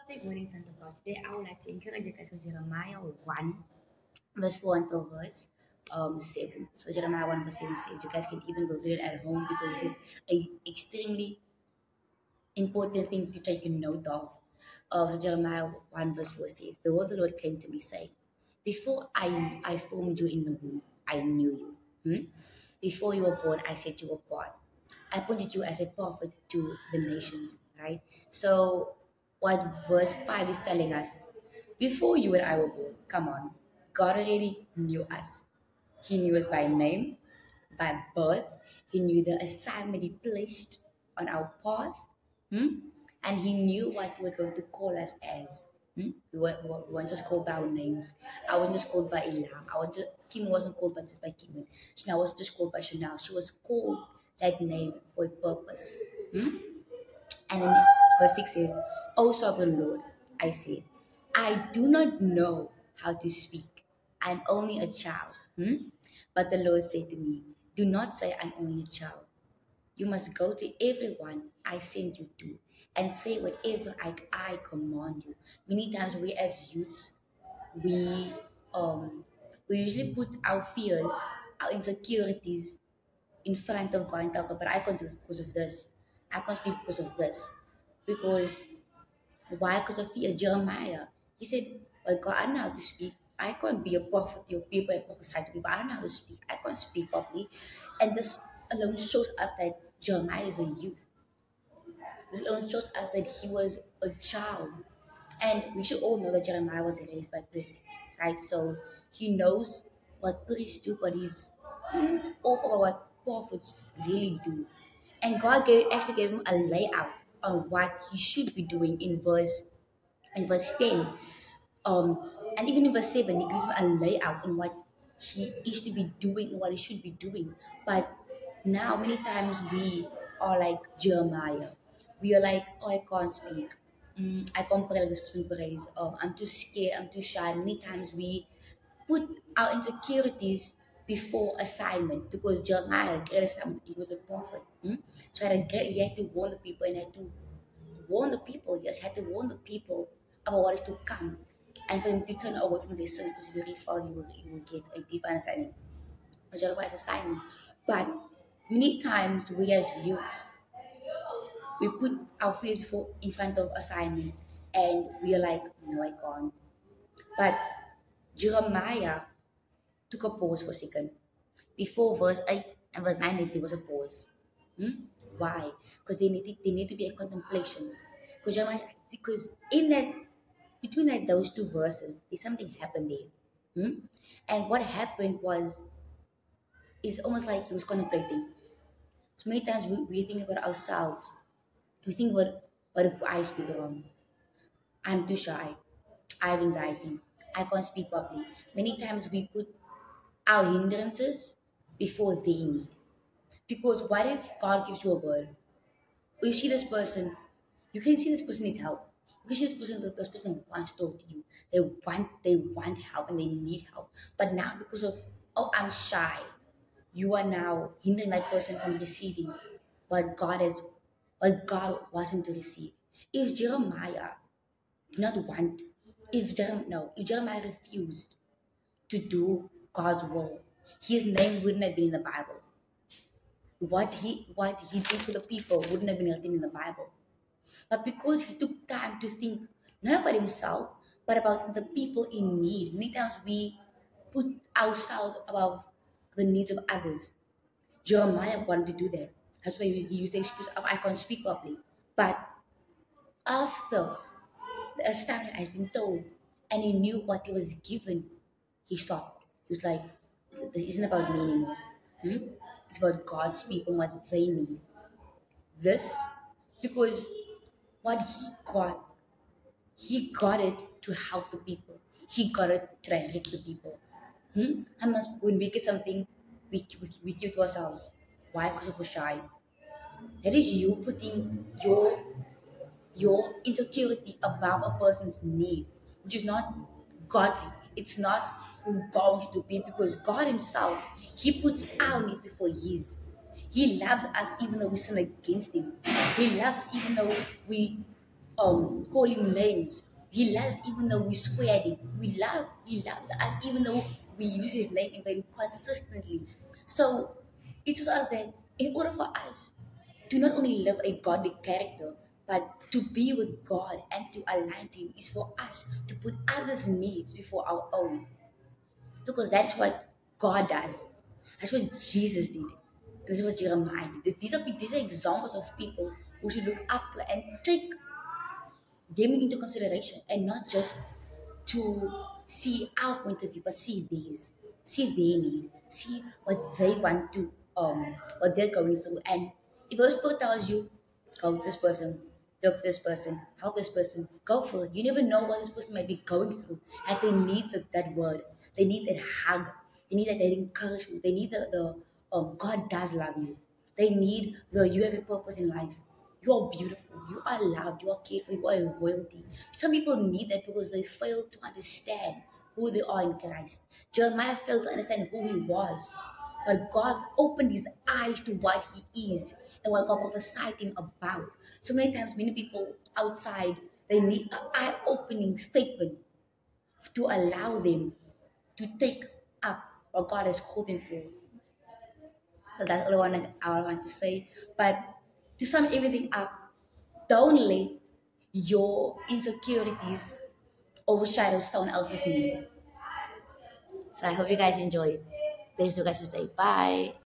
Good morning, sons of God. Today, I would like to encourage you guys with Jeremiah 1, verse 4 until verse 7. So, Jeremiah 1, verse 7 says, you guys can even go read it at home because this is a extremely important thing to take a note of. Jeremiah 1, verse 4 says, the word of the Lord came to me, saying, before I formed you in the womb, I knew you. Before you were born, I set you apart. I appointed you as a prophet to the nations, right? So, what verse 5 is telling us, before you and I were born, come on, God already knew us. He knew us by name, by birth. He knew the assignment He placed on our path. And He knew what He was going to call us as. We weren't just called by our names. I wasn't just called by Elam. Kim wasn't called by just by Kim. Chanel was just called by Chanel. She was called that name for a purpose. And then verse 6 says, O sovereign Lord, I say, I do not know how to speak. I'm only a child. But the Lord said to me, do not say I'm only a child. You must go to everyone I send you to and say whatever I command you. Many times we as youths, we we usually put our fears, our insecurities in front of God and tell God, but I can't do this because of this. I can't speak because of this. Because why? Because of fear. Jeremiah, he said, well, God, I don't know how to speak. I can't be a prophet to your people and prophesy to people. I don't know how to speak. I can't speak properly. And this alone shows us that Jeremiah is a youth. This alone shows us that he was a child. And we should all know that Jeremiah was raised by priests, right? So he knows what priests do, but he's off about what prophets really do. And God actually gave him a layout on what he should be doing in verse 10. And even in verse 7, he gives him a layout on what he is to be doing and what he should be doing. But now many times we are like Jeremiah. We are like, oh, I can't speak. I can't pray like this person prays. I'm too scared. I'm too shy. Many times we put our insecurities before assignment because Jeremiah, great assignment, he was a prophet. So he had to warn the people and had to warn the people. Yes, had to warn the people about what is to come and for them to turn away from their sin because if you read further, you will get a deeper understanding of Jeremiah's assignment. But many times we as youths, we put our fears before in front of assignment and we are like, no, I can't. But Jeremiah took a pause for a second. Before verse 8 and verse 9, there was a pause. Why? Because they need to be a contemplation. Because in that between those two verses, there's something happened there. And what happened was it's almost like he was contemplating. So many times we think about ourselves. We think about what if I speak wrong? I'm too shy. I have anxiety. I can't speak properly. Many times we put our hindrances before they need. Because what if God gives you a word? Or you see this person, you can see this person needs help. You can see this person wants to talk to you. They want help and they need help. But now because of I'm shy, you are now hindering that person from receiving what God wants him to receive. If Jeremiah did not want, if Jeremiah refused to do God's will, his name wouldn't have been in the Bible. What he did for the people wouldn't have been written in the Bible. But because he took time to think not about himself, but about the people in need. Many times we put ourselves above the needs of others. Jeremiah wanted to do that. That's why he used the excuse of I can't speak properly. But after the assignment has been told and he knew what he was given, he stopped. He was like, this isn't about me anymore. It's about God's people and what they need. This, because what he got it to help the people. He got it to direct the people. When we get something, we keep it to ourselves. Why? Because we're shy. That is you putting your insecurity above a person's need, which is not godly. It's not who God wants to be because God Himself, He puts our needs before His. He loves us even though we sin against Him. He loves us even though we call him names. He loves even though we swear at him. He loves us even though we use his name in vain consistently. So it tells us that in order for us to not only live a godly character, but to be with God and to align to him is for us to put others' needs before our own. Because that's what God does. That's what Jesus did. And this is what Jeremiah did. These are examples of people who should look up to and take them into consideration and not just to see our point of view, but see theirs, see their need, see what they want to, what they're going through. And if Holy Spirit tells you, go with this person, talk to this person, help this person, go for it. You never know what this person might be going through, and they need that word, they need that hug, they need that encouragement, they need the God does love you. They need the you have a purpose in life. You are beautiful. You are loved. You are cared for. You are a royalty. Some people need that because they fail to understand who they are in Christ. Jeremiah failed to understand who he was, but God opened his eyes to what he is and what God prophesied him about. So many times, many people outside they need an eye-opening statement to allow them to take up what God has called them for. So that's all I want to say. But to sum everything up, don't let your insecurities overshadow someone else's need. So I hope you guys enjoy. Thanks for guys to stay. Bye.